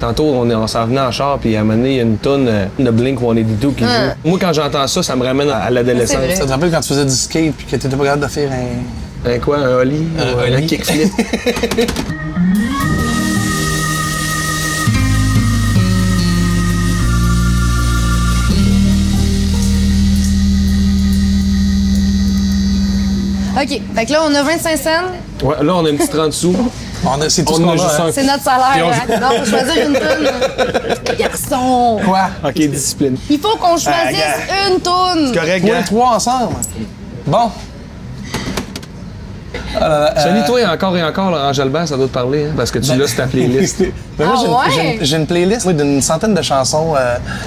Tantôt, on s'en venait en char, puis à un moment donné, il y a une toune de Blink-182 qui joue. Moi, quand j'entends ça, ça me ramène à l'adolescence. Ça te rappelle quand tu faisais du skate puis que t'étais pas capable de faire Un quoi? Un ollie? Un kickflip? OK. Fait que là, on a 25 cents. Ouais, là, on a une petite 30 sous. C'est tout On ce qu'on a juste a. un. C'est notre salaire. Hein? Non, faut choisir une toune. Garçon. Quoi? OK, discipline. Il faut qu'on choisisse une toune. Correct, Toi et trois ensemble. Bon. Sony, toi, encore et encore, Laurent Jalbert, ça doit te parler, hein, parce que tu l'as sur ta playlist. Ben moi, Ah ouais? j'ai une playlist d'une centaine de chansons,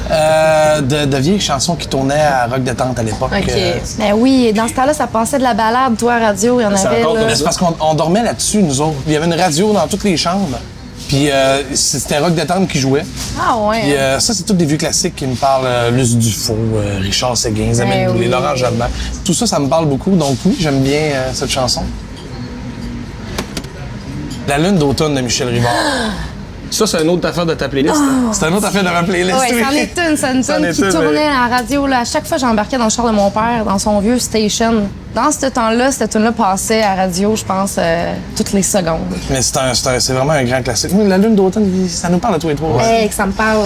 de vieilles chansons qui tournaient à Rock Détente à l'époque. OK. Ben oui, dans ce temps-là, ça passait de la balade, toi, à radio, il y en avait. encore Là. comme Mais c'est parce qu'on dormait là-dessus, nous autres. Il y avait une radio dans toutes les chambres. Puis c'était Rock Détente qui jouait. Ah ouais. Puis ça, c'est tous des vieux classiques qui me parlent. Luce Dufault, Richard Séguin, Isabelle Boulay, oui. Laurent Jalbert. Tout ça, ça me parle beaucoup. Donc oui, j'aime bien cette chanson. La lune d'automne de Michel Rivard. Ça, c'est une autre affaire de ta playlist. hein? C'est une autre affaire de ma playlist. Oui, oui. c'en est une. C'est une C'en tune est qui une, tournait à la radio. Là. À chaque fois, j'embarquais dans le char de mon père, dans son vieux station. Dans ce temps-là, cette tune-là passait à la radio, je pense, toutes les secondes. Mais c'est vraiment un grand classique. Oui, la lune d'automne, ça nous parle de tous les trois. Hey, que ça me parle. OK.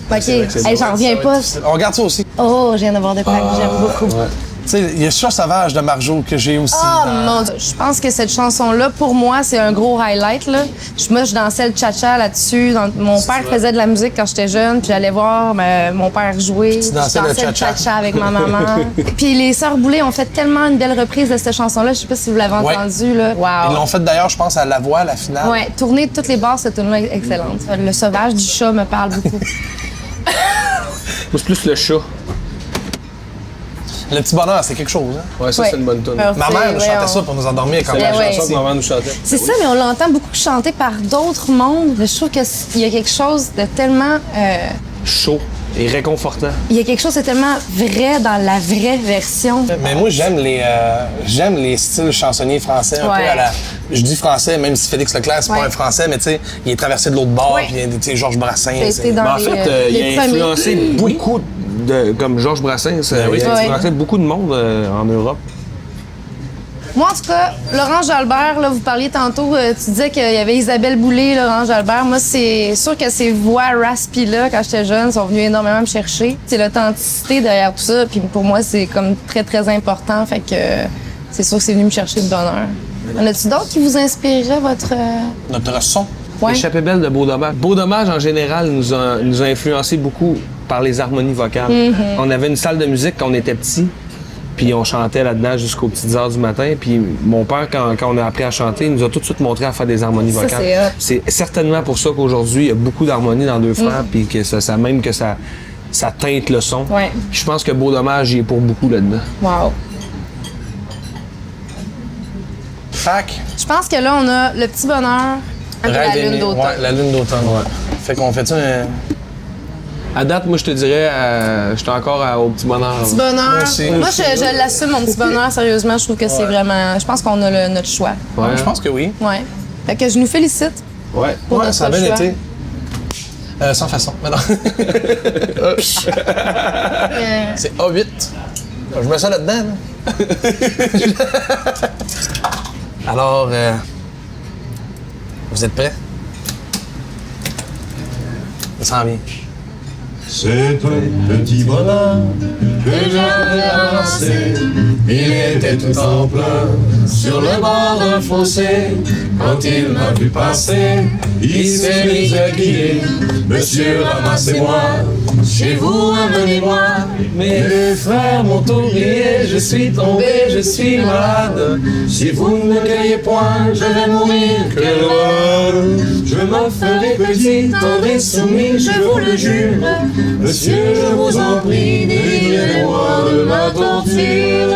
vrai que c'est Hey, j'en reviens pas. On regarde ça aussi. Oh, je viens d'avoir des plaques que j'aime beaucoup. Tu sais, il y a Chat sauvage de Marjo que j'ai aussi. Oh mon Dieu. Je pense que cette chanson-là, pour moi, c'est un gros highlight. Là. Moi, je dansais le cha-cha là-dessus. Mon père faisait de la musique quand j'étais jeune, puis j'allais voir mon père jouer. Tu dansais le le cha-cha. cha-cha avec ma maman. Puis les Sœurs Boulay ont fait tellement une belle reprise de cette chanson-là. Je sais pas si vous l'avez Ouais. entendue. Là. Ils Wow. l'ont fait d'ailleurs, je pense, à La Voix, la finale. Ouais, tourner de toutes les bars, cette tune-là est excellente. Le sauvage du chat me parle beaucoup. Moi, c'est plus le chat. Le petit bonheur, c'est quelque chose. Hein? Ouais, ça, c'est une bonne tune. Alors, Ma mère nous ouais, chantait ça pour nous endormir quand C'est même. la ouais. chanson que maman nous chantait. C'est ça, mais on l'entend beaucoup chanter par d'autres mondes. Je trouve qu'il y a quelque chose de tellement... Chaud et réconfortant. Il y a quelque chose de tellement vrai dans la vraie version. Mais moi, j'aime les styles chansonniers français, un Ouais. peu à la... Je dis français, même si Félix Leclerc, c'est Ouais. pas un français, mais tu sais, il est traversé de l'autre bord, Ouais. puis tu sais, Georges Brassens. Ça a c'est- été dans Mais en les, fait, les il a premiers. influencé beaucoup comme Georges Brassens. oui. Il a Ouais. influencé beaucoup de monde en Europe. Moi, en tout cas, Laurent Jalbert, là, vous parliez tantôt, tu disais qu'il y avait Isabelle Boulay, Laurent Jalbert. Moi, c'est sûr que ces voix raspy-là, quand j'étais jeune, sont venues énormément me chercher. C'est l'authenticité derrière tout ça, puis pour moi, c'est comme très, très important. Fait que c'est sûr que c'est venu me chercher le bonheur. En a-tu d'autres qui vous inspireraient votre... Notre son. Ouais. Échappée belle de Beau Dommage. Beau Dommage, en général, nous a influencé beaucoup par les harmonies vocales. On avait une salle de musique quand on était petits, puis on chantait là-dedans jusqu'aux petites heures du matin. Puis mon père, quand on a appris à chanter, il nous a tout de suite montré à faire des harmonies Ça, vocales. c'est hot. C'est certainement pour ça qu'aujourd'hui, il y a beaucoup d'harmonies dans Deux Frères, puis que ça même que ça teinte le son. Ouais. Je pense que Beau Dommage, il est pour beaucoup là-dedans. Wow. Fac. Je pense que là, on a le petit bonheur avec la Rêve lune aimé. d'automne. Ouais, la lune d'automne, ouais. Fait qu'on fait ça un... À date, moi, je te dirais, j'étais encore au petit bonheur. Petit bonheur. Moi aussi. Moi, je l'assume, mon petit bonheur. Sérieusement, je trouve que c'est vraiment... Je pense qu'on a notre choix. Ouais. Je pense que oui. Ouais. Fait que je nous félicite Ouais. pour Ouais, notre ça a bien choix. été. Sans façon. Mais non. C'est A8. Je mets ça là-dedans. Là. Alors, vous êtes prêts? Ça s'en vient. C'est un petit bonheur que j'avais ramassé. Il était tout en pleurs sur le bord d'un fossé. Quand il m'a vu passer, il s'est mis à crier: Monsieur, ramassez-moi, chez vous, amenez-moi. Mes frères m'ont oublié, je suis tombé, je suis malade. Si vous ne me cueillez point, je vais mourir, quelle horreur. Je me ferai petit, tendre et soumis, je vous le jure. Monsieur, je vous en prie, délivrez-moi de la torture.